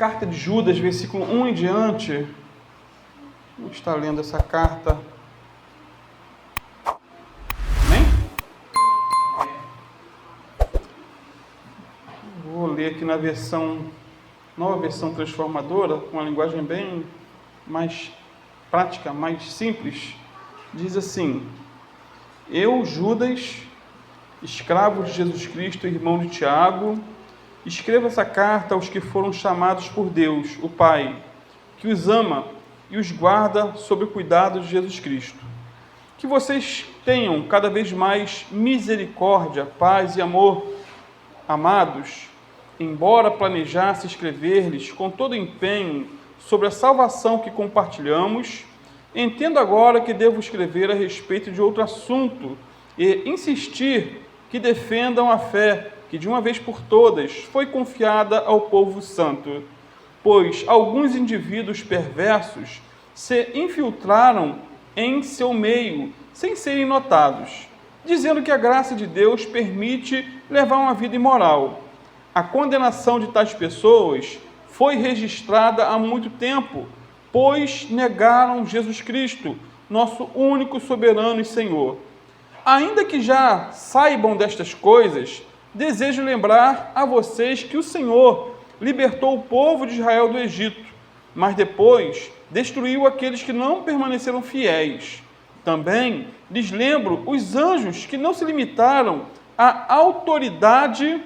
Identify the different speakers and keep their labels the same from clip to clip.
Speaker 1: Carta de Judas, versículo 1 em diante. Vamos estar lendo essa carta. Amém? Vou ler aqui na nova versão transformadora, com uma linguagem bem mais prática, mais simples. Diz assim: Eu, Judas, escravo de Jesus Cristo, irmão de Tiago, escrevo essa carta aos que foram chamados por Deus, o Pai, que os ama e os guarda sob o cuidado de Jesus Cristo. Que vocês tenham cada vez mais misericórdia, paz e amor. Amados, embora planejasse escrever-lhes com todo empenho sobre a salvação que compartilhamos, entendo agora que devo escrever a respeito de outro assunto e insistir que defendam a fé que de uma vez por todas foi confiada ao povo santo, pois alguns indivíduos perversos se infiltraram em seu meio sem serem notados, dizendo que a graça de Deus permite levar uma vida imoral. A condenação de tais pessoas foi registrada há muito tempo, pois negaram Jesus Cristo, nosso único soberano e Senhor. Ainda que já saibam destas coisas, desejo lembrar a vocês que o Senhor libertou o povo de Israel do Egito, mas depois destruiu aqueles que não permaneceram fiéis. Também lhes lembro os anjos que não se limitaram à autoridade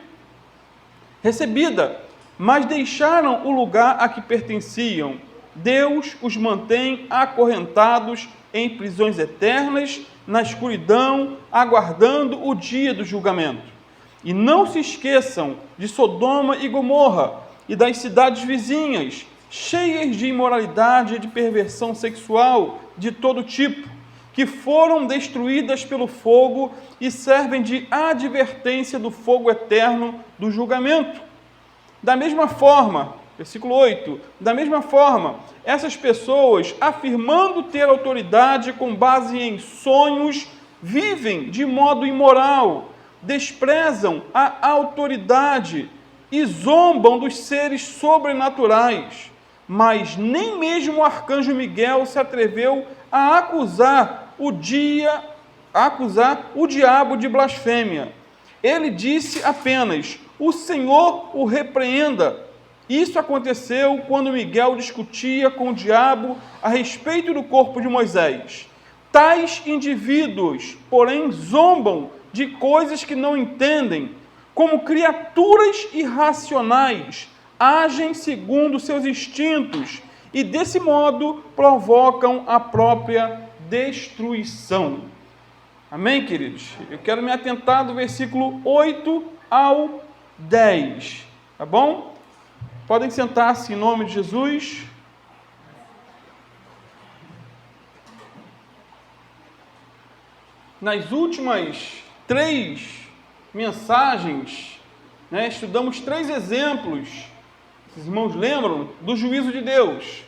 Speaker 1: recebida, mas deixaram o lugar a que pertenciam. Deus os mantém acorrentados em prisões eternas, na escuridão, aguardando o dia do julgamento. E não se esqueçam de Sodoma e Gomorra e das cidades vizinhas, cheias de imoralidade e de perversão sexual de todo tipo, que foram destruídas pelo fogo e servem de advertência do fogo eterno do julgamento. Da mesma forma, versículo 8, da mesma forma, essas pessoas, afirmando ter autoridade com base em sonhos, vivem de modo imoral, desprezam a autoridade e zombam dos seres sobrenaturais. Mas nem mesmo o arcanjo Miguel se atreveu a acusar o diabo de blasfêmia. Ele disse apenas: o Senhor o repreenda. Isso aconteceu quando Miguel discutia com o diabo a respeito do corpo de Moisés. Tais indivíduos, porém, zombam de coisas que não entendem, como criaturas irracionais, agem segundo seus instintos e, desse modo, provocam a própria destruição. Amém, queridos? Eu quero me atentar do versículo 8 ao 10, tá bom? Podem sentar-se em nome de Jesus. Nas últimas 3 mensagens, estudamos 3 exemplos, os irmãos lembram, do juízo de Deus.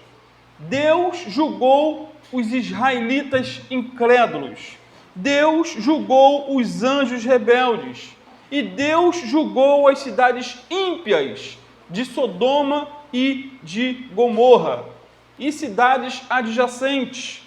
Speaker 1: Deus julgou os israelitas incrédulos, Deus julgou os anjos rebeldes, e Deus julgou as cidades ímpias de Sodoma e de Gomorra, e cidades adjacentes,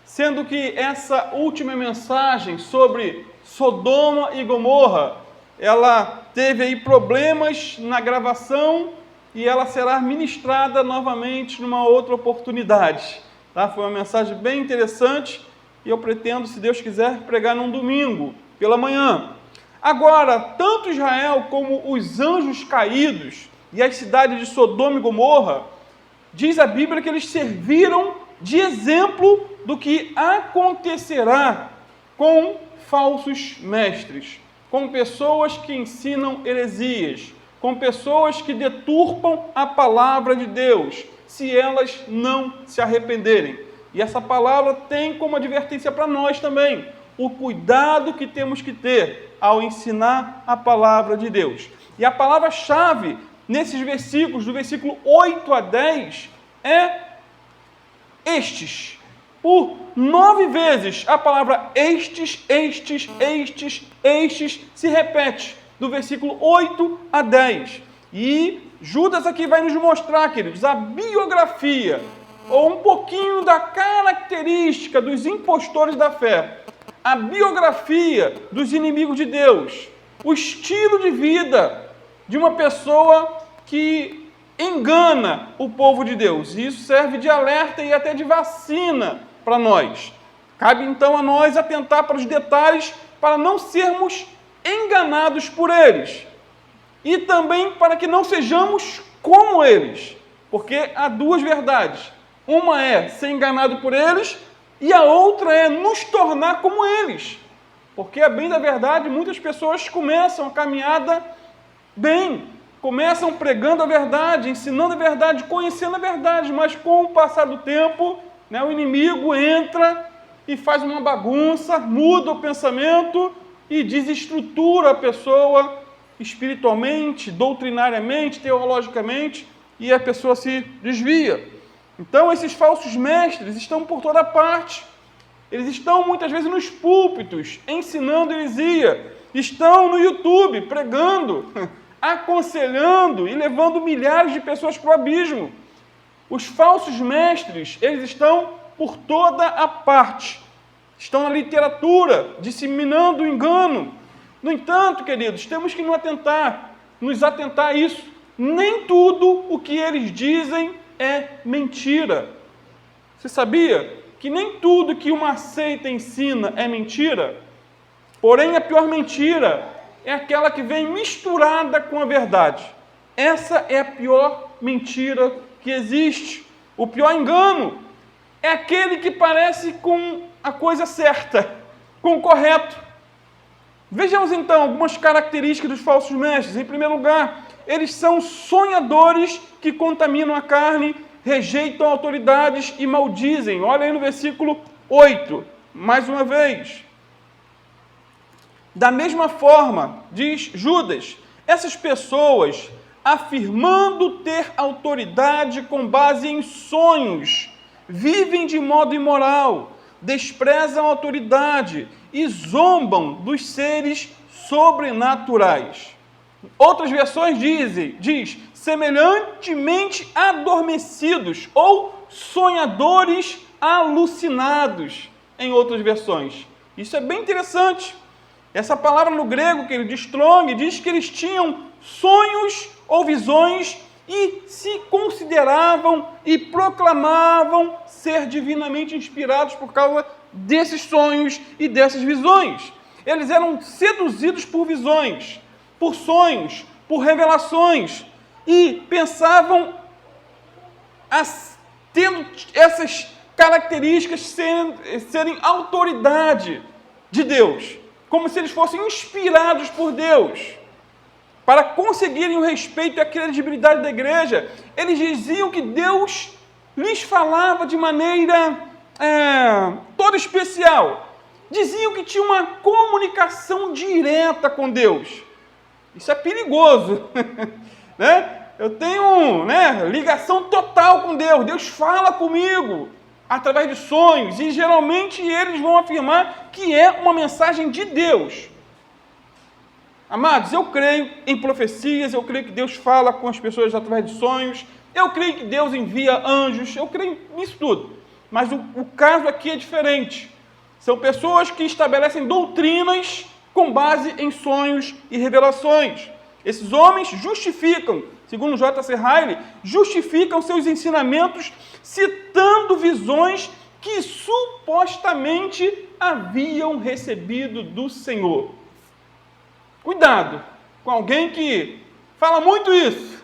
Speaker 1: sendo que essa última mensagem sobre Sodoma e Gomorra, ela teve aí problemas na gravação e ela será ministrada novamente numa outra oportunidade. Tá? Foi uma mensagem bem interessante e eu pretendo, se Deus quiser, pregar num domingo, pela manhã. Agora, tanto Israel como os anjos caídos e as cidades de Sodoma e Gomorra, diz a Bíblia que eles serviram de exemplo do que acontecerá com falsos mestres, com pessoas que ensinam heresias, com pessoas que deturpam a palavra de Deus, se elas não se arrependerem. E essa palavra tem como advertência para nós também, o cuidado que temos que ter ao ensinar a palavra de Deus. E a palavra-chave nesses versículos, do versículo 8 a 10, é estes. Por 9 vezes a palavra estes se repete, do versículo 8 a 10. E Judas aqui vai nos mostrar, queridos, a biografia, ou um pouquinho da característica dos impostores da fé, a biografia dos inimigos de Deus, o estilo de vida de uma pessoa que engana o povo de Deus. E isso serve de alerta e até de vacina para nós. Cabe então a nós atentar para os detalhes para não sermos enganados por eles. E também para que não sejamos como eles. Porque há duas verdades. Uma é ser enganado por eles e a outra é nos tornar como eles. Porque, a bem da verdade, muitas pessoas começam a caminhada bem, começam pregando a verdade, ensinando a verdade, conhecendo a verdade, mas com o passar do tempo, o inimigo entra e faz uma bagunça, muda o pensamento e desestrutura a pessoa espiritualmente, doutrinariamente, teologicamente, e a pessoa se desvia. Então, esses falsos mestres estão por toda parte. Eles estão muitas vezes nos púlpitos, ensinando heresia. Estão no YouTube, pregando, aconselhando e levando milhares de pessoas para o abismo. Os falsos mestres, eles estão por toda a parte. Estão na literatura, disseminando o engano. No entanto, queridos, temos que nos atentar a isso. Nem tudo o que eles dizem é mentira. Você sabia que nem tudo que uma seita ensina é mentira? Porém, a pior mentira é aquela que vem misturada com a verdade. Essa é a pior mentira que existe. O pior engano é aquele que parece com a coisa certa, com o correto. Vejamos então algumas características dos falsos mestres. Em primeiro lugar, eles são sonhadores que contaminam a carne, rejeitam autoridades e maldizem. Olha aí no versículo 8, mais uma vez. Da mesma forma, diz Judas, essas pessoas, afirmando ter autoridade com base em sonhos, vivem de modo imoral, desprezam a autoridade e zombam dos seres sobrenaturais. Outras versões diz semelhantemente adormecidos ou sonhadores alucinados, em outras versões. Isso é bem interessante. Essa palavra no grego, que ele de Strong, diz que eles tinham sonhos ou visões e se consideravam e proclamavam ser divinamente inspirados por causa desses sonhos e dessas visões. Eles eram seduzidos por visões, por sonhos, por revelações, e pensavam tendo essas características serem autoridade de Deus, como se eles fossem inspirados por Deus. Para conseguirem o respeito e a credibilidade da igreja, eles diziam que Deus lhes falava de maneira toda especial. Diziam que tinha uma comunicação direta com Deus. Isso é perigoso, né? Eu tenho ligação total com Deus. Deus fala comigo através de sonhos e geralmente eles vão afirmar que é uma mensagem de Deus. Amados, eu creio em profecias, eu creio que Deus fala com as pessoas através de sonhos, eu creio que Deus envia anjos, eu creio nisso tudo. Mas o caso aqui é diferente. São pessoas que estabelecem doutrinas com base em sonhos e revelações. Esses homens justificam, segundo J.C. Ryle, justificam seus ensinamentos citando visões que supostamente haviam recebido do Senhor. Cuidado com alguém que fala muito isso,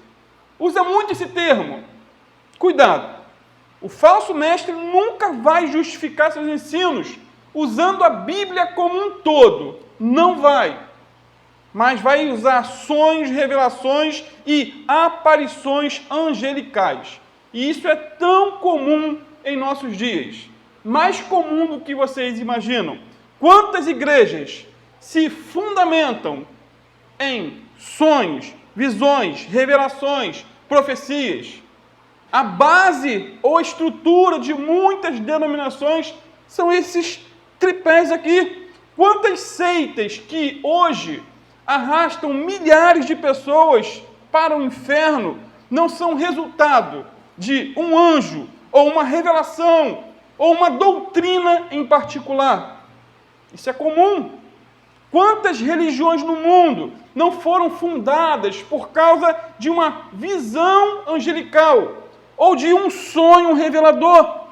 Speaker 1: usa muito esse termo. Cuidado. O falso mestre nunca vai justificar seus ensinos usando a Bíblia como um todo. Não vai. Mas vai usar sonhos, revelações e aparições angelicais. E isso é tão comum em nossos dias. Mais comum do que vocês imaginam. Quantas igrejas se fundamentam em sonhos, visões, revelações, profecias? A base ou estrutura de muitas denominações são esses tripés aqui. Quantas seitas que hoje arrastam milhares de pessoas para o inferno não são resultado de um anjo, ou uma revelação, ou uma doutrina em particular. Isso é comum. Quantas religiões no mundo não foram fundadas por causa de uma visão angelical, ou de um sonho revelador?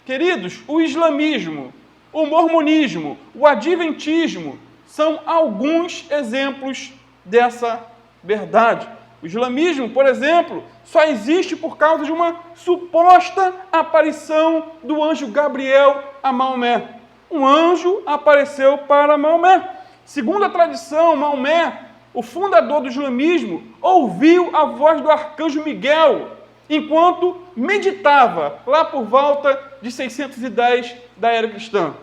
Speaker 1: Queridos, o islamismo, o mormonismo, o adventismo são alguns exemplos dessa verdade. O islamismo, por exemplo, só existe por causa de uma suposta aparição do anjo Gabriel a Maomé. Um anjo apareceu para Maomé. Segundo a tradição, Maomé, o fundador do islamismo, ouviu a voz do arcanjo Miguel enquanto meditava lá por volta de 610 da era cristã.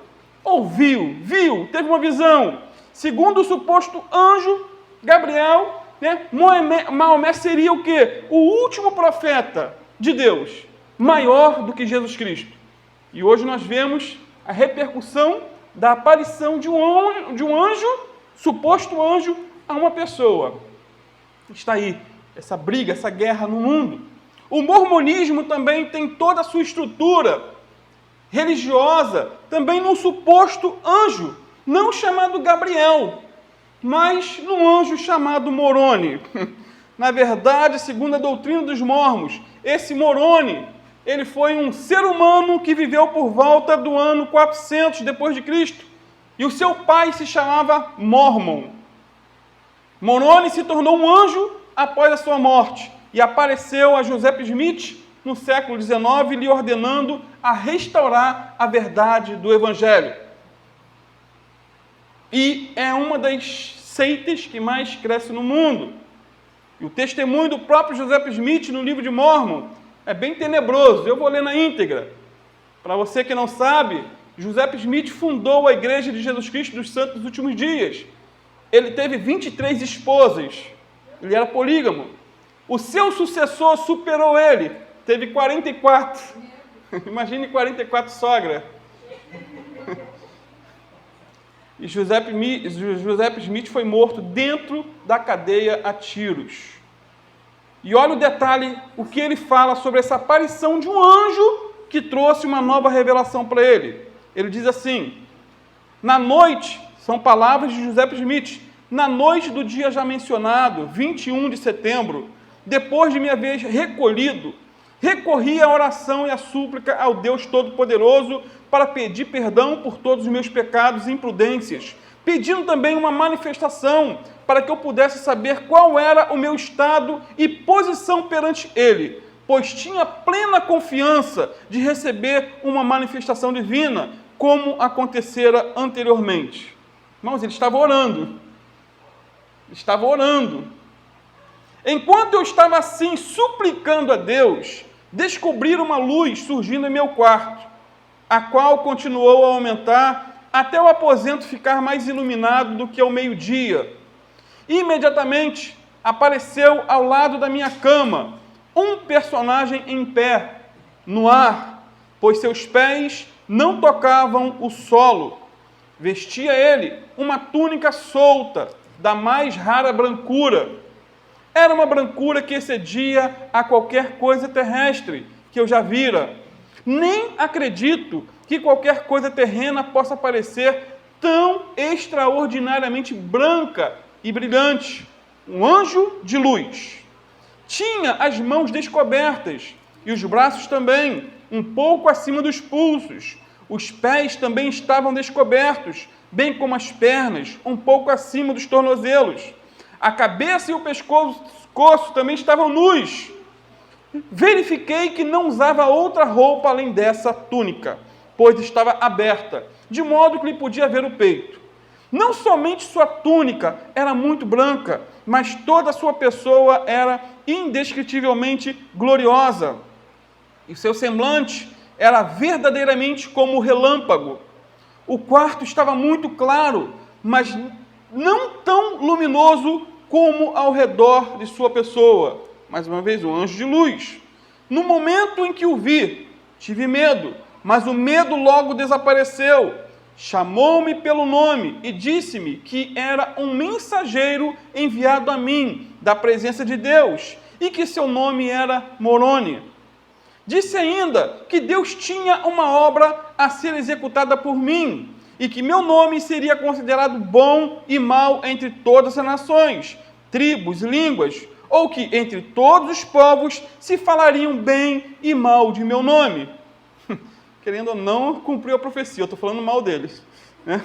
Speaker 1: Ouviu, viu, teve uma visão. Segundo o suposto anjo Gabriel, Maomé seria o quê? O último profeta de Deus, maior do que Jesus Cristo. E hoje nós vemos a repercussão da aparição de um anjo, suposto anjo, a uma pessoa. Está aí essa briga, essa guerra no mundo. O mormonismo também tem toda a sua estrutura religiosa, também num suposto anjo, não chamado Gabriel, mas num anjo chamado Moroni. Na verdade, segundo a doutrina dos mormons, esse Moroni, ele foi um ser humano que viveu por volta do ano 400 depois de Cristo, e o seu pai se chamava Mormon. Moroni se tornou um anjo após a sua morte, e apareceu a Joseph Smith no século XIX, lhe ordenando a restaurar a verdade do Evangelho. E é uma das seitas que mais cresce no mundo. E o testemunho do próprio Joseph Smith no livro de Mormon é bem tenebroso. Eu vou ler na íntegra. Para você que não sabe, Joseph Smith fundou a Igreja de Jesus Cristo dos Santos dos Últimos Dias. Ele teve 23 esposas. Ele era polígamo. O seu sucessor superou ele. Teve 44. Imagine 44 sogras. E Joseph Smith foi morto dentro da cadeia a tiros. E olha o detalhe, o que ele fala sobre essa aparição de um anjo que trouxe uma nova revelação para ele. Ele diz assim: na noite, são palavras de Joseph Smith, na noite do dia já mencionado, 21 de setembro, depois de me haver recolhido, recorri à oração e à súplica ao Deus Todo-Poderoso para pedir perdão por todos os meus pecados e imprudências, pedindo também uma manifestação para que eu pudesse saber qual era o meu estado e posição perante Ele, pois tinha plena confiança de receber uma manifestação divina, como acontecera anteriormente. Irmãos, ele estava orando. Estava orando. Enquanto eu estava assim, suplicando a Deus, descobri uma luz surgindo em meu quarto, a qual continuou a aumentar até o aposento ficar mais iluminado do que ao meio-dia. Imediatamente apareceu ao lado da minha cama um personagem em pé, no ar, pois seus pés não tocavam o solo. Vestia ele uma túnica solta, da mais rara brancura. Era uma brancura que excedia a qualquer coisa terrestre que eu já vira. Nem acredito que qualquer coisa terrena possa parecer tão extraordinariamente branca e brilhante. Um anjo de luz. Tinha as mãos descobertas e os braços também, um pouco acima dos pulsos. Os pés também estavam descobertos, bem como as pernas, um pouco acima dos tornozelos. A cabeça e o pescoço também estavam nus. Verifiquei que não usava outra roupa além dessa túnica, pois estava aberta, de modo que lhe podia ver o peito. Não somente sua túnica era muito branca, mas toda a sua pessoa era indescritivelmente gloriosa. E seu semblante era verdadeiramente como o relâmpago. O quarto estava muito claro, mas não tão luminoso como ao redor de sua pessoa. Mais uma vez, um anjo de luz. No momento em que o vi, tive medo, mas o medo logo desapareceu. chamou-me pelo nome e disse-me que era um mensageiro enviado a mim, da presença de Deus, e que seu nome era Moroni. Disse ainda que Deus tinha uma obra a ser executada por mim, e que meu nome seria considerado bom e mau entre todas as nações, tribos e línguas, ou que entre todos os povos se falariam bem e mal de meu nome. Querendo ou não, cumpriu a profecia, eu estou falando mal deles, né?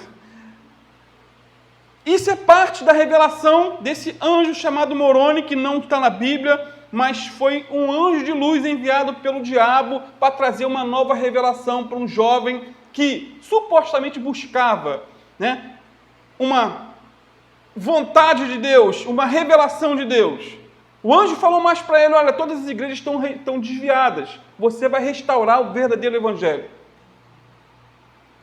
Speaker 1: Isso é parte da revelação desse anjo chamado Moroni, que não está na Bíblia, mas foi um anjo de luz enviado pelo diabo para trazer uma nova revelação para um jovem que supostamente buscava, né, uma vontade de Deus, uma revelação de Deus. O anjo falou mais para ele: olha, todas as igrejas estão desviadas, você vai restaurar o verdadeiro evangelho.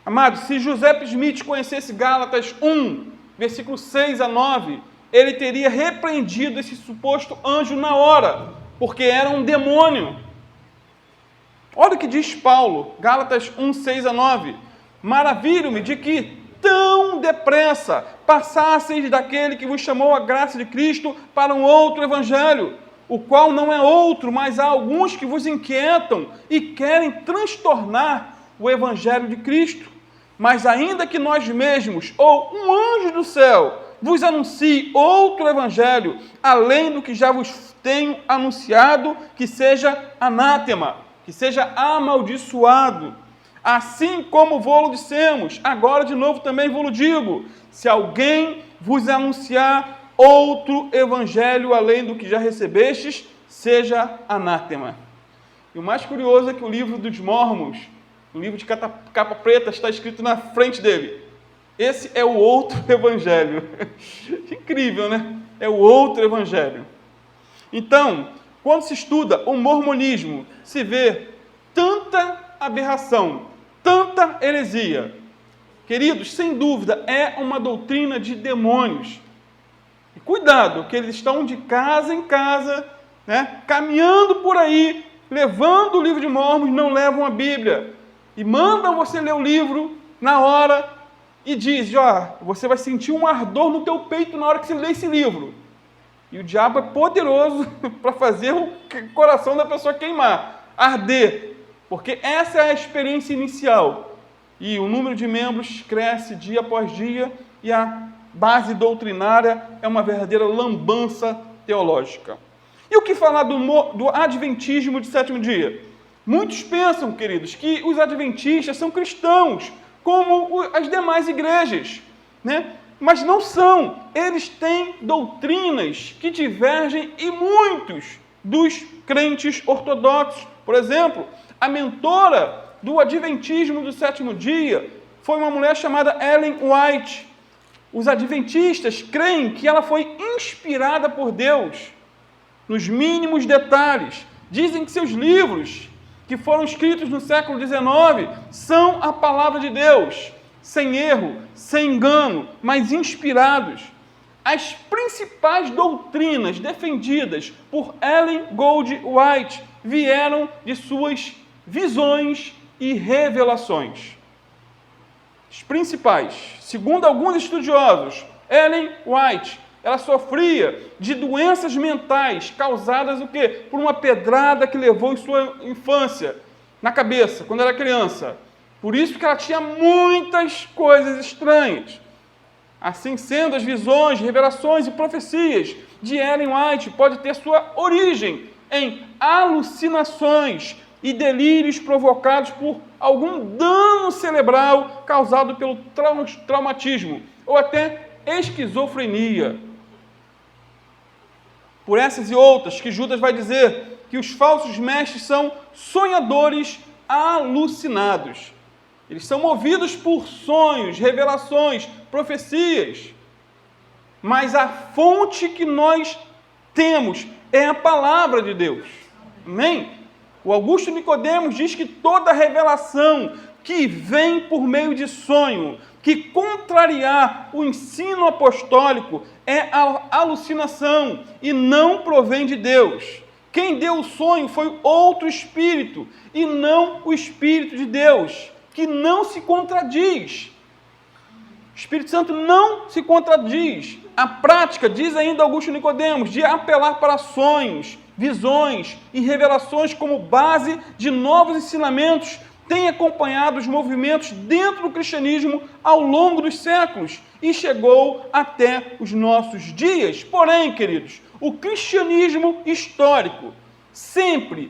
Speaker 1: Amado, se Joseph Smith conhecesse Gálatas 1, versículo 6 a 9, ele teria repreendido esse suposto anjo na hora, porque era um demônio. Olha o que diz Paulo, Gálatas 1, 6 a 9. Maravilho-me de que tão depressa passasseis daquele que vos chamou a graça de Cristo para um outro evangelho, o qual não é outro, mas há alguns que vos inquietam e querem transtornar o evangelho de Cristo. Mas ainda que nós mesmos, ou um anjo do céu, vos anuncie outro evangelho, além do que já vos tenho anunciado, que seja anátema, que seja amaldiçoado. Assim como vô-lo dissemos, agora de novo também vô-lo digo: se alguém vos anunciar outro evangelho além do que já recebestes, seja anátema. E o mais curioso é que o livro dos Mormons, o livro de capa preta, está escrito na frente dele: esse é o outro evangelho. Incrível, né? É o outro evangelho. Então, quando se estuda o mormonismo, se vê tanta aberração, tanta heresia. Queridos, sem dúvida, é uma doutrina de demônios. E cuidado, que eles estão de casa em casa, né, caminhando por aí, levando o livro de Mormons, não levam a Bíblia. E mandam você ler o livro na hora e diz: ó, você vai sentir um ardor no teu peito na hora que você lê esse livro. E o diabo é poderoso para fazer o coração da pessoa queimar, arder. Porque essa é a experiência inicial. E o número de membros cresce dia após dia e a base doutrinária é uma verdadeira lambança teológica. E o que falar do adventismo de sétimo dia? Muitos pensam, queridos, que os adventistas são cristãos, como as demais igrejas, né? Mas não são. Eles têm doutrinas que divergem e muitos dos crentes ortodoxos. Por exemplo, a mentora do adventismo do sétimo dia foi uma mulher chamada Ellen White. Os adventistas creem que ela foi inspirada por Deus nos mínimos detalhes. Dizem que seus livros, que foram escritos no século XIX, são a palavra de Deus, sem erro, sem engano, mas inspirados. As principais doutrinas defendidas por Ellen Gold White vieram de suas visões e revelações. Os principais, segundo alguns estudiosos, Ellen White, ela sofria de doenças mentais causadas o quê? Por uma pedrada que levou em sua infância, na cabeça, quando era criança. Por isso que ela tinha muitas coisas estranhas. Assim sendo, as visões, revelações e profecias de Ellen White podem ter sua origem em alucinações e delírios provocados por algum dano cerebral causado pelo traumatismo ou até esquizofrenia. Por essas e outras que Judas vai dizer que os falsos mestres são sonhadores alucinados. Eles são movidos por sonhos, revelações, profecias. Mas a fonte que nós temos é a palavra de Deus. Amém? O Augusto Nicodemos diz que toda revelação que vem por meio de sonho, que contrariar o ensino apostólico, é alucinação e não provém de Deus. Quem deu o sonho foi outro espírito e não o Espírito de Deus, que não se contradiz. Espírito Santo não se contradiz. A prática, diz ainda Augusto Nicodemos, de apelar para sonhos, visões e revelações como base de novos ensinamentos, tem acompanhado os movimentos dentro do cristianismo ao longo dos séculos e chegou até os nossos dias. Porém, queridos, o cristianismo histórico sempre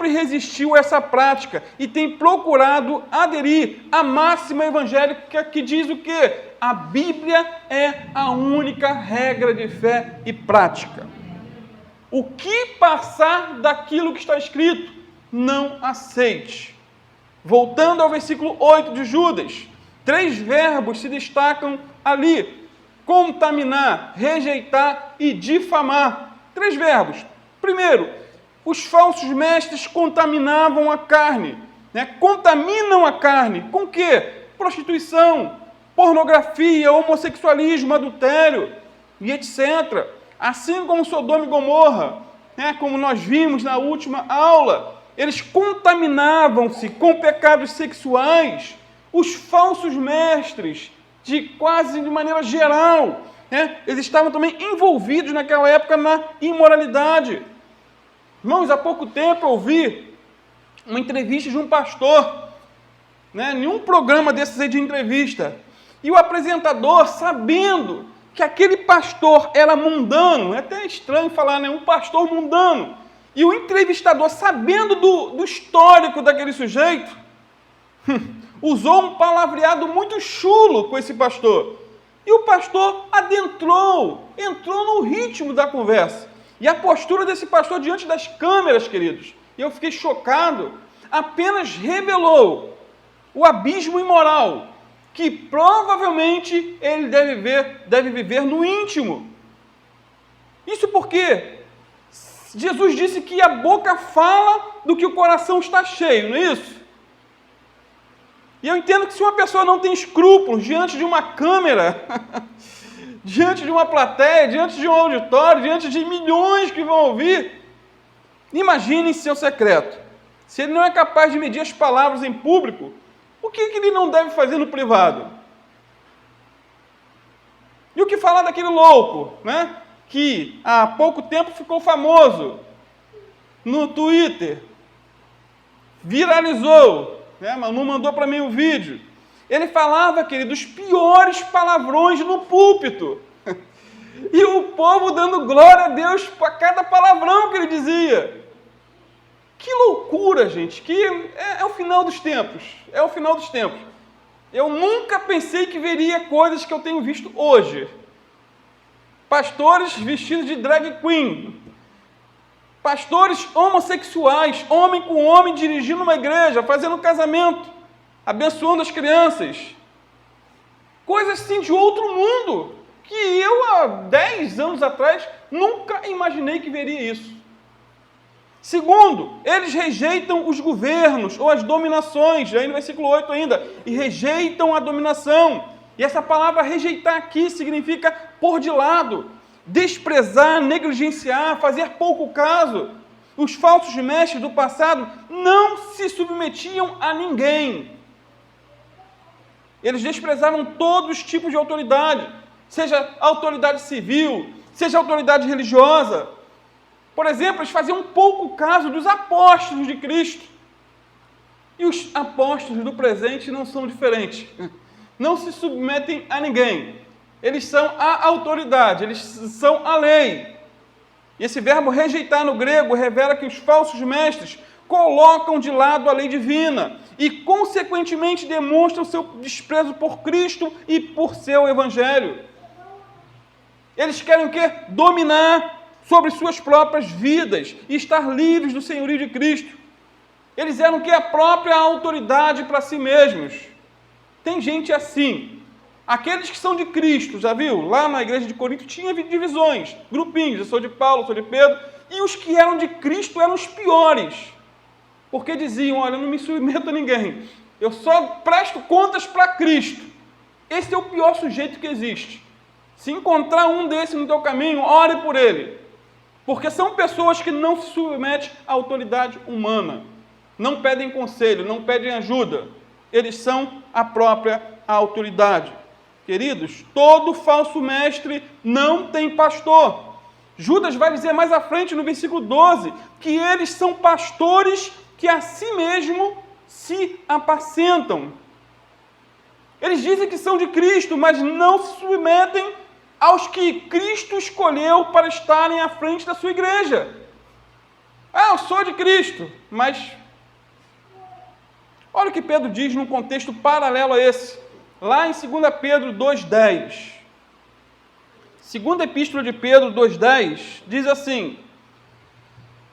Speaker 1: resistiu a essa prática e tem procurado aderir à máxima evangélica que diz o quê? A Bíblia é a única regra de fé e prática. O que passar daquilo que está escrito, não aceite. Voltando ao versículo 8 de Judas, 3 verbos se destacam ali: contaminar, rejeitar e difamar. 3 verbos. Primeiro, os falsos mestres contaminavam a carne, contaminam a carne com o quê? Prostituição, pornografia, homossexualismo, adultério e etc. Assim como Sodoma e Gomorra, como nós vimos na última aula, eles contaminavam-se com pecados sexuais. Os falsos mestres, quase de maneira geral, eles estavam também envolvidos naquela época na imoralidade. Irmãos, há pouco tempo eu ouvi uma entrevista de um pastor, em um programa desses aí de entrevista, e o apresentador, sabendo que aquele pastor era mundano, é até estranho falar, um pastor mundano, e o entrevistador, sabendo do histórico daquele sujeito, usou um palavreado muito chulo com esse pastor. E o pastor entrou no ritmo da conversa. E a postura desse pastor diante das câmeras, queridos, e eu fiquei chocado, apenas revelou o abismo imoral que provavelmente ele deve viver no íntimo. Isso porque Jesus disse que a boca fala do que o coração está cheio, não é isso? E eu entendo que se uma pessoa não tem escrúpulos diante de uma câmera, diante de uma plateia, diante de um auditório, diante de milhões que vão ouvir, imagine seu secreto. Se ele não é capaz de medir as palavras em público, o que ele não deve fazer no privado? E o que falar daquele louco, que há pouco tempo ficou famoso no Twitter, viralizou, Manu mandou para mim o vídeo. Ele falava, querido, os piores palavrões no púlpito. E o povo dando glória a Deus para cada palavrão que ele dizia. Que loucura, gente, que é o final dos tempos. É o final dos tempos. Eu nunca pensei que veria coisas que eu tenho visto hoje. Pastores vestidos de drag queen. Pastores homossexuais, homem com homem dirigindo uma igreja, fazendo casamento, abençoando as crianças. Coisas assim de outro mundo, que eu há 10 anos atrás nunca imaginei que veria isso. Segundo, eles rejeitam os governos ou as dominações, aí no versículo 8 ainda, e rejeitam a dominação. E essa palavra rejeitar aqui significa pôr de lado, desprezar, negligenciar, fazer pouco caso. Os falsos mestres do passado não se submetiam a ninguém. Eles desprezavam todos os tipos de autoridade, seja autoridade civil, seja autoridade religiosa. Por exemplo, eles faziam pouco caso dos apóstolos de Cristo. E os apóstolos do presente não são diferentes. Não se submetem a ninguém. Eles são a autoridade, eles são a lei. E esse verbo rejeitar no grego revela que os falsos mestres colocam de lado a lei divina e, consequentemente, demonstram seu desprezo por Cristo e por seu evangelho. Eles querem o quê? Dominar sobre suas próprias vidas e estar livres do senhorio de Cristo. Eles eram o quê? A própria autoridade para si mesmos. Tem gente assim. Aqueles que são de Cristo, já viu? Lá na igreja de Corinto tinha divisões, grupinhos. Eu sou de Paulo, eu sou de Pedro. E os que eram de Cristo eram os piores. Porque diziam, olha, eu não me submeto a ninguém. Eu só presto contas para Cristo. Esse é o pior sujeito que existe. Se encontrar um desse no teu caminho, ore por ele. Porque são pessoas que não se submetem à autoridade humana. Não pedem conselho, não pedem ajuda. Eles são a própria a autoridade. Queridos, todo falso mestre não tem pastor. Judas vai dizer mais à frente, no versículo 12, que eles são pastores que a si mesmo se apacentam. Eles dizem que são de Cristo, mas não se submetem aos que Cristo escolheu para estarem à frente da sua igreja. Eu sou de Cristo, mas olha o que Pedro diz num contexto paralelo a esse, lá em 2 Pedro 2,10. Segunda Epístola de Pedro 2,10 diz assim: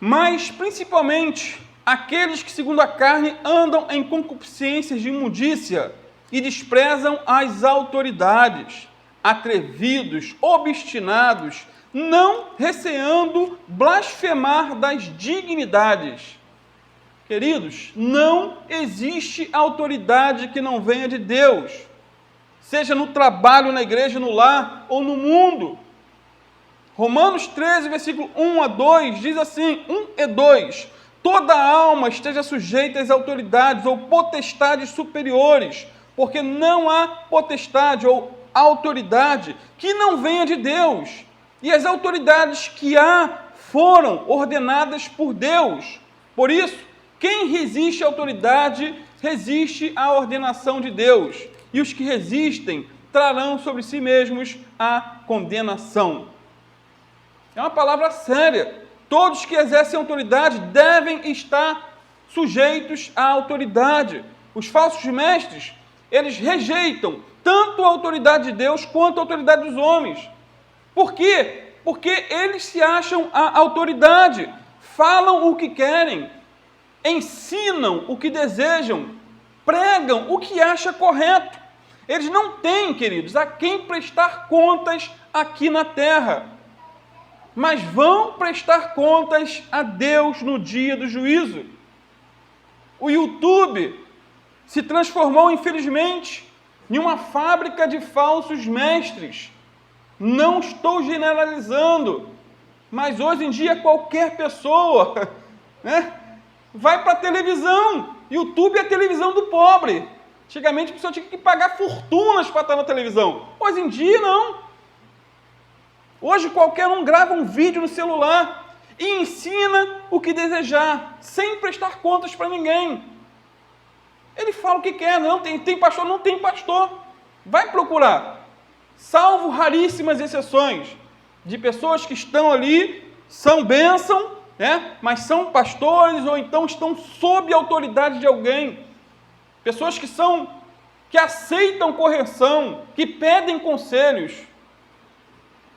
Speaker 1: mas principalmente aqueles que segundo a carne andam em concupiscências de imundícia e desprezam as autoridades, atrevidos, obstinados, não receando blasfemar das dignidades. Queridos, não existe autoridade que não venha de Deus, seja no trabalho, na igreja, no lar ou no mundo. Romanos 13, versículo 1 a 2, diz assim, 1 e 2, toda alma esteja sujeita às autoridades ou potestades superiores, porque não há potestade ou autoridade que não venha de Deus, e as autoridades que há foram ordenadas por Deus. Por isso, quem resiste à autoridade, resiste à ordenação de Deus, e os que resistem trarão sobre si mesmos a condenação. É uma palavra séria. Todos que exercem autoridade devem estar sujeitos à autoridade. Os falsos mestres, eles rejeitam tanto a autoridade de Deus quanto a autoridade dos homens. Por quê? Porque eles se acham a autoridade, falam o que querem, ensinam o que desejam, pregam o que acha correto. Eles não têm, queridos, a quem prestar contas aqui na terra, mas vão prestar contas a Deus no dia do juízo. O YouTube se transformou, infelizmente, em uma fábrica de falsos mestres. Não estou generalizando, mas hoje em dia qualquer pessoa, né, vai para a televisão. YouTube é a televisão do pobre. Antigamente a pessoa tinha que pagar fortunas para estar na televisão. Hoje em dia não. Hoje qualquer um grava um vídeo no celular e ensina o que desejar, sem prestar contas para ninguém. Ele fala o que quer, não tem pastor, não tem pastor. Vai procurar. Salvo raríssimas exceções de pessoas que estão ali, são bênção, né? Mas são pastores ou então estão sob a autoridade de alguém. Pessoas que aceitam correção, que pedem conselhos.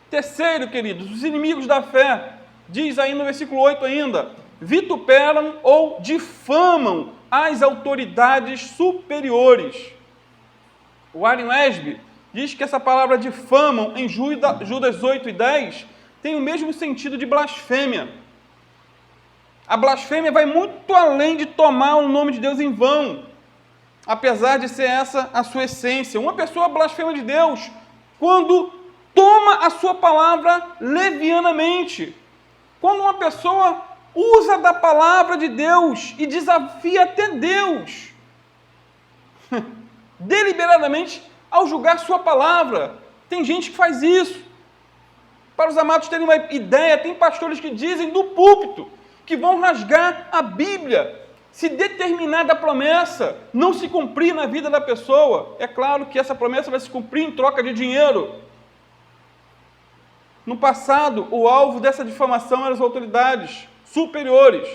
Speaker 1: Terceiro, queridos, os inimigos da fé, diz aí no versículo 8 ainda, vituperam ou difamam as autoridades superiores. O Warren Wiersbe diz que essa palavra difamam em Judas 8 e 10 tem o mesmo sentido de blasfêmia. A blasfêmia vai muito além de tomar o nome de Deus em vão, apesar de ser essa a sua essência. Uma pessoa blasfema de Deus quando toma a sua palavra levianamente, quando uma pessoa usa da palavra de Deus e desafia até Deus, deliberadamente, ao julgar sua palavra. Tem gente que faz isso. Para os amados terem uma ideia, tem pastores que dizem do púlpito que vão rasgar a Bíblia se determinada promessa não se cumprir na vida da pessoa. É claro que essa promessa vai se cumprir em troca de dinheiro. No passado, o alvo dessa difamação eram as autoridades superiores.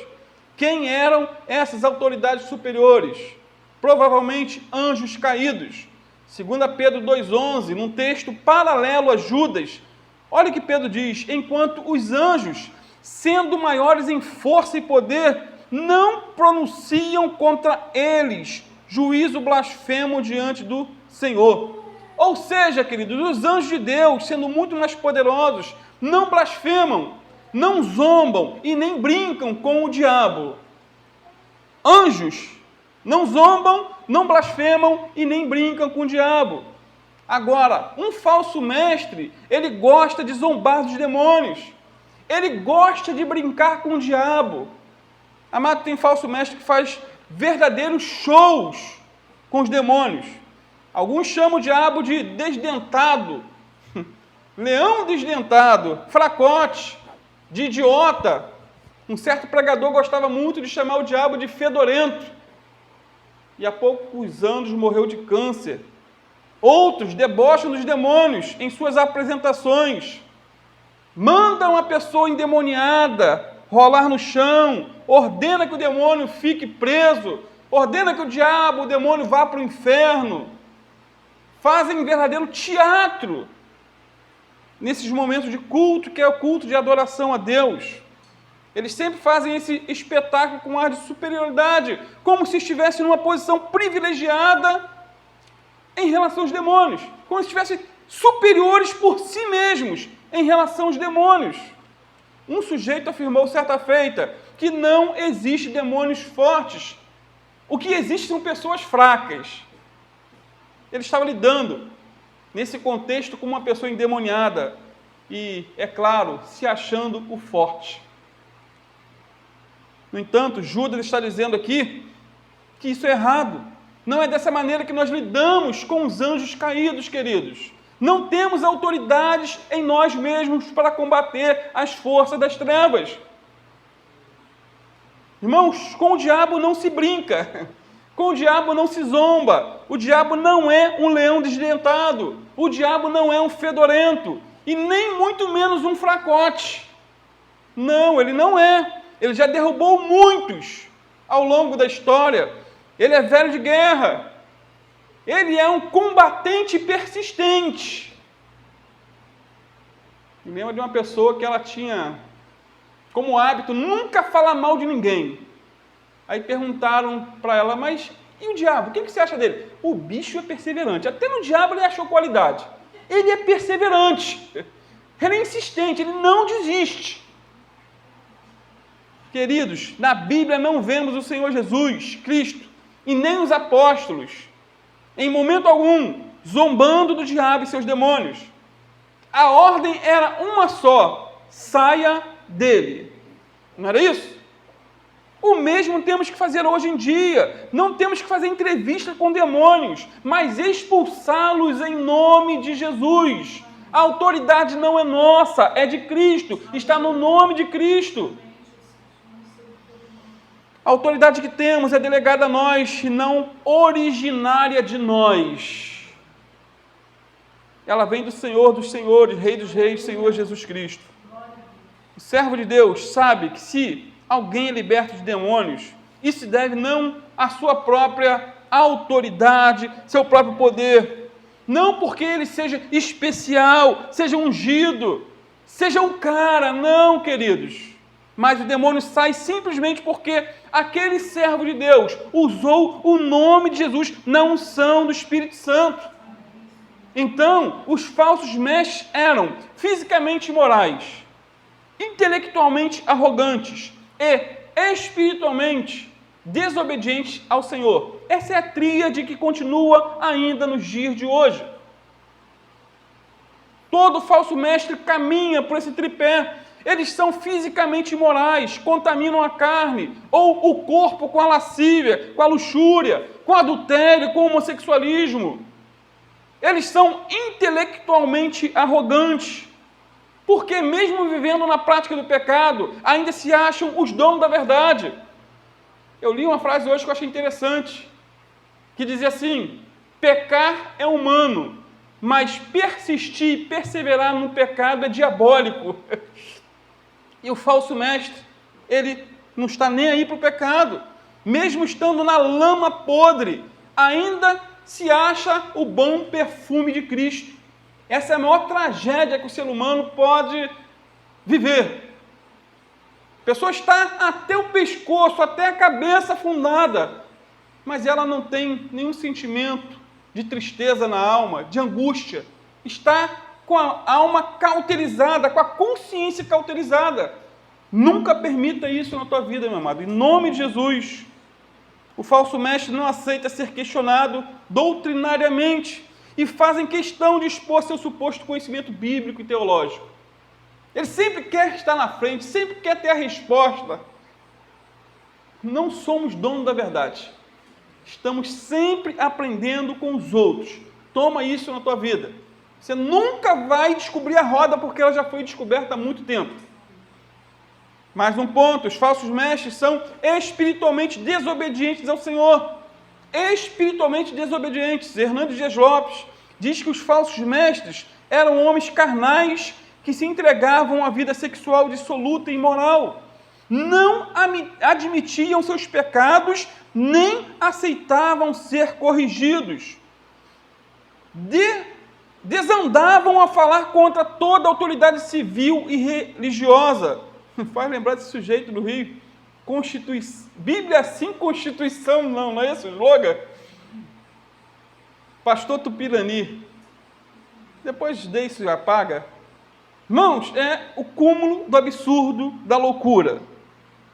Speaker 1: Quem eram essas autoridades superiores? Provavelmente anjos caídos. 2 Pedro 2,11, num texto paralelo a Judas, olha o que Pedro diz: enquanto os anjos, sendo maiores em força e poder, não pronunciam contra eles juízo blasfemo diante do Senhor. Ou seja, queridos, os anjos de Deus, sendo muito mais poderosos, não blasfemam, não zombam e nem brincam com o diabo. Anjos não zombam, não blasfemam e nem brincam com o diabo. Agora, um falso mestre, ele gosta de zombar dos demônios. Ele gosta de brincar com o diabo. Amado, tem falso mestre que faz verdadeiros shows com os demônios. Alguns chamam o diabo de desdentado, leão desdentado, fracote, de idiota. Um certo pregador gostava muito de chamar o diabo de fedorento. E há poucos anos morreu de câncer. Outros debocham dos demônios em suas apresentações. Mandam a pessoa endemoniada rolar no chão, ordena que o demônio fique preso, ordena que o diabo, o demônio, vá para o inferno. Fazem um verdadeiro teatro nesses momentos de culto, que é o culto de adoração a Deus. Eles sempre fazem esse espetáculo com ar de superioridade, como se estivessem numa posição privilegiada em relação aos demônios, como se estivessem superiores por si mesmos em relação aos demônios. Um sujeito afirmou certa feita que não existe demônios fortes. O que existe são pessoas fracas. Ele estava lidando nesse contexto com uma pessoa endemoniada e, é claro, se achando o forte. No entanto, Judas está dizendo aqui que isso é errado. Não é dessa maneira que nós lidamos com os anjos caídos, queridos. Não temos autoridades em nós mesmos para combater as forças das trevas. Irmãos, com o diabo não se brinca. Com o diabo não se zomba. O diabo não é um leão desdentado. O diabo não é um fedorento. E nem muito menos um fracote. Não, ele não é. Ele já derrubou muitos ao longo da história. Ele é velho de guerra. Ele é um combatente persistente. Me lembro de uma pessoa que ela tinha como hábito nunca falar mal de ninguém. Aí perguntaram para ela, mas e o diabo? O que você acha dele? O bicho é perseverante. Até no diabo ele achou qualidade. Ele é perseverante. Ele é insistente, ele não desiste. Queridos, na Bíblia não vemos o Senhor Jesus Cristo e nem os apóstolos, em momento algum, zombando do diabo e seus demônios. A ordem era uma só: saia dele. Não era isso? O mesmo temos que fazer hoje em dia. Não temos que fazer entrevista com demônios, mas expulsá-los em nome de Jesus. A autoridade não é nossa, é de Cristo, está no nome de Cristo. A autoridade que temos é delegada a nós e não originária de nós. Ela vem do Senhor dos Senhores, Rei dos Reis, Senhor Jesus Cristo. O servo de Deus sabe que se alguém é liberto de demônios, isso deve não à sua própria autoridade, seu próprio poder. Não porque ele seja especial, seja ungido, seja um cara, não, queridos. Mas o demônio sai simplesmente porque aquele servo de Deus usou o nome de Jesus na unção do Espírito Santo. Então, os falsos mestres eram fisicamente imorais, intelectualmente arrogantes e espiritualmente desobedientes ao Senhor. Essa é a tríade que continua ainda nos dias de hoje. Todo falso mestre caminha por esse tripé. Eles são fisicamente imorais, contaminam a carne, ou o corpo com a lascívia, com a luxúria, com o adultério, com o homossexualismo. Eles são intelectualmente arrogantes, porque mesmo vivendo na prática do pecado, ainda se acham os donos da verdade. Eu li uma frase hoje que eu achei interessante, que dizia assim: pecar é humano, mas persistir e perseverar no pecado é diabólico. E o falso mestre, ele não está nem aí para o pecado. Mesmo estando na lama podre, ainda se acha o bom perfume de Cristo. Essa é a maior tragédia que o ser humano pode viver. A pessoa está até o pescoço, até a cabeça afundada, mas ela não tem nenhum sentimento de tristeza na alma, de angústia. Está com a alma cauterizada, com a consciência cauterizada. Nunca permita isso na tua vida, meu amado. Em nome de Jesus. O falso mestre não aceita ser questionado doutrinariamente e fazem questão de expor seu suposto conhecimento bíblico e teológico. Ele sempre quer estar na frente, sempre quer ter a resposta. Não somos donos da verdade. Estamos sempre aprendendo com os outros. Toma isso na tua vida. Você nunca vai descobrir a roda porque ela já foi descoberta há muito tempo. Mais um ponto, os falsos mestres são espiritualmente desobedientes ao Senhor. Espiritualmente desobedientes. Hernandes Dias Lopes diz que os falsos mestres eram homens carnais que se entregavam à vida sexual dissoluta e imoral. Não admitiam seus pecados, nem aceitavam ser corrigidos. Desandavam a falar contra toda a autoridade civil e religiosa. Faz lembrar desse sujeito do Rio. Bíblia sim, Constituição não, não é esse o slogan? Pastor Tupirani. Depois disso apaga. Irmãos, é o cúmulo do absurdo, da loucura.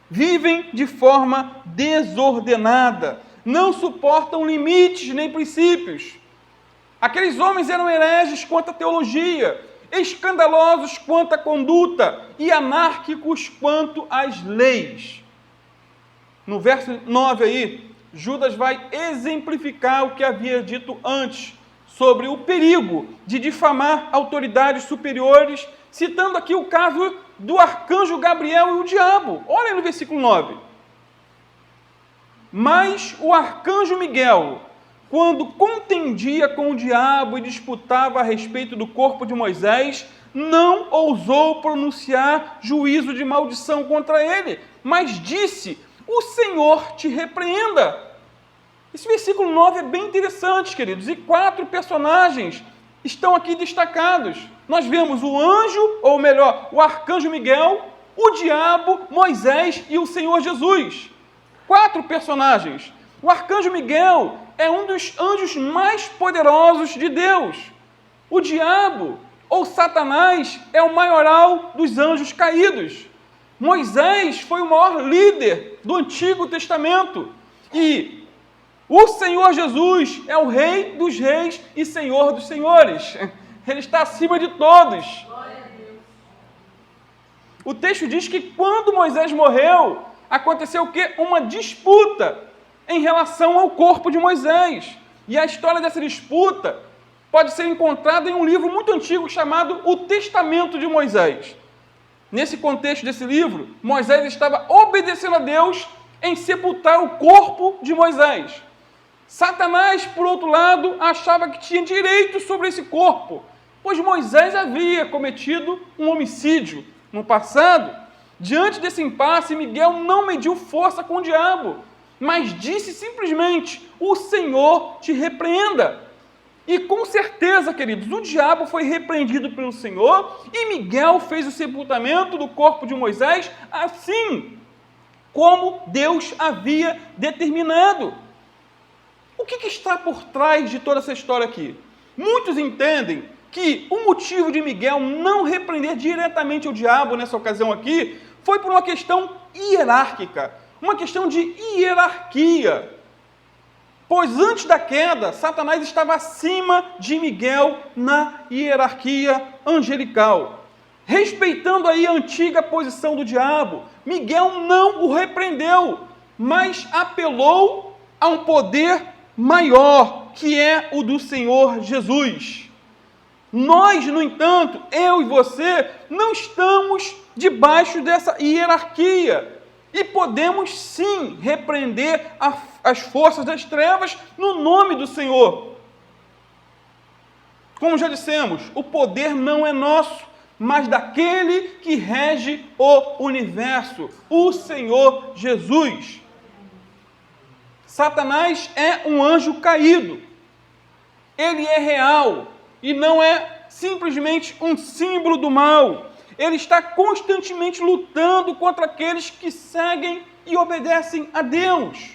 Speaker 1: Vivem de forma desordenada, não suportam limites nem princípios. Aqueles homens eram hereges quanto à teologia, escandalosos quanto à conduta e anárquicos quanto às leis. No verso 9 aí, Judas vai exemplificar o que havia dito antes sobre o perigo de difamar autoridades superiores, citando aqui o caso do arcanjo Gabriel e o diabo. Olha aí no versículo 9. Mas o arcanjo Miguel, quando contendia com o diabo e disputava a respeito do corpo de Moisés, não ousou pronunciar juízo de maldição contra ele, mas disse: o Senhor te repreenda. Esse versículo 9 é bem interessante, queridos, e 4 personagens estão aqui destacados. Nós vemos o anjo, ou melhor, o arcanjo Miguel, o diabo, Moisés e o Senhor Jesus. 4 personagens. O arcanjo Miguel é um dos anjos mais poderosos de Deus. O diabo, ou Satanás, é o maioral dos anjos caídos. Moisés foi o maior líder do Antigo Testamento. E o Senhor Jesus é o Rei dos reis e Senhor dos senhores. Ele está acima de todos. O texto diz que quando Moisés morreu, aconteceu o quê? Uma disputa em relação ao corpo de Moisés. E a história dessa disputa pode ser encontrada em um livro muito antigo chamado O Testamento de Moisés. Nesse contexto desse livro, Moisés estava obedecendo a Deus em sepultar o corpo de Moisés. Satanás, por outro lado, achava que tinha direito sobre esse corpo, pois Moisés havia cometido um homicídio no passado. Diante desse impasse, Miguel não mediu força com o diabo, mas disse simplesmente: o Senhor te repreenda. E com certeza, queridos, o diabo foi repreendido pelo Senhor e Miguel fez o sepultamento do corpo de Moisés assim como Deus havia determinado. O que está por trás de toda essa história aqui? Muitos entendem que o motivo de Miguel não repreender diretamente o diabo nessa ocasião aqui foi por uma questão hierárquica, uma questão de hierarquia. Pois antes da queda, Satanás estava acima de Miguel na hierarquia angelical. Respeitando aí a antiga posição do diabo, Miguel não o repreendeu, mas apelou a um poder maior, que é o do Senhor Jesus. Nós, no entanto, eu e você, não estamos debaixo dessa hierarquia. E podemos sim repreender as forças das trevas no nome do Senhor. Como já dissemos, o poder não é nosso, mas daquele que rege o universo, o Senhor Jesus. Satanás é um anjo caído. Ele é real e não é simplesmente um símbolo do mal. Ele está constantemente lutando contra aqueles que seguem e obedecem a Deus.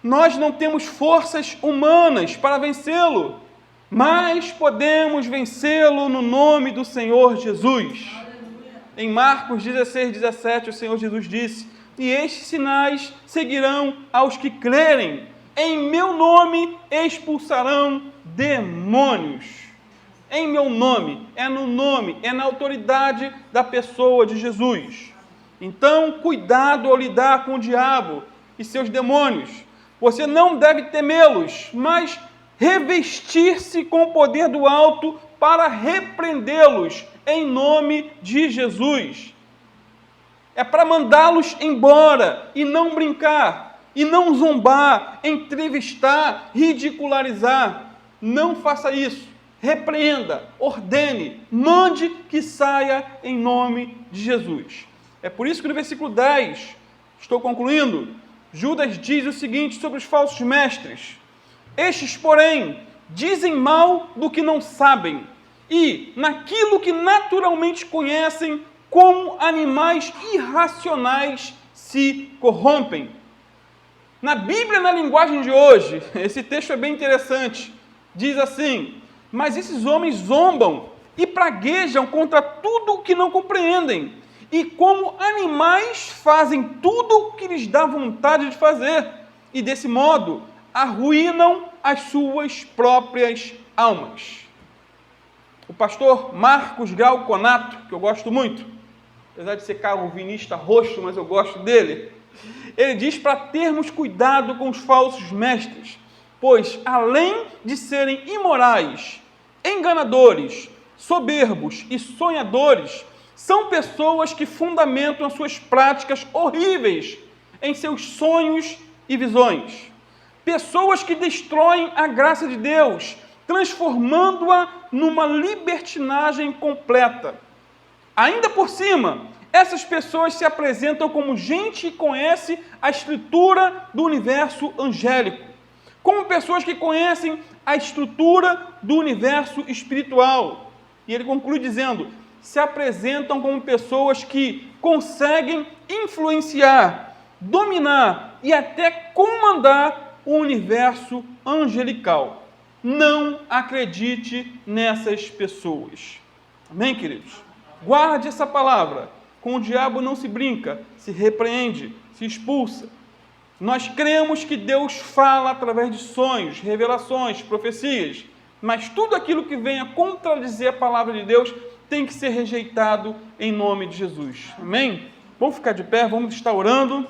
Speaker 1: Nós não temos forças humanas para vencê-lo, mas podemos vencê-lo no nome do Senhor Jesus. Em Marcos 16:17, o Senhor Jesus disse: e estes sinais seguirão aos que crerem. Em meu nome expulsarão demônios. Em meu nome, é na autoridade da pessoa de Jesus. Então, cuidado ao lidar com o diabo. e seus demônios. Você não deve temê-los, mas revestir-se com o poder do alto para repreendê-los em nome de Jesus. É para mandá-los embora e não brincar, e não zombar, entrevistar, ridicularizar. Não faça isso. Repreenda, ordene, mande que saia em nome de Jesus. É por isso que no versículo 10, estou concluindo, Judas diz o seguinte sobre os falsos mestres: estes, porém, dizem mal do que não sabem, e naquilo que naturalmente conhecem, como animais irracionais se corrompem. Na Bíblia, na linguagem de hoje, esse texto é bem interessante. Diz assim: mas esses homens zombam e praguejam contra tudo o que não compreendem, e como animais fazem tudo o que lhes dá vontade de fazer, e desse modo arruinam as suas próprias almas. O pastor Marcos Grau Conato, que eu gosto muito, apesar de ser calvinista roxo, mas eu gosto dele, ele diz para termos cuidado com os falsos mestres, pois além de serem imorais, enganadores, soberbos e sonhadores, são pessoas que fundamentam as suas práticas horríveis em seus sonhos e visões. Pessoas que destroem a graça de Deus, transformando-a numa libertinagem completa. Ainda por cima, essas pessoas se apresentam como gente que conhece a estrutura do universo angélico, como pessoas que conhecem a estrutura do universo espiritual. E ele conclui dizendo: se apresentam como pessoas que conseguem influenciar, dominar e até comandar o universo angelical. Não acredite nessas pessoas. Amém, queridos? Guarde essa palavra. Com o diabo não se brinca, se repreende, se expulsa. Nós cremos que Deus fala através de sonhos, revelações, profecias, mas tudo aquilo que venha contradizer a palavra de Deus tem que ser rejeitado em nome de Jesus. Amém? Vamos ficar de pé, vamos estar orando.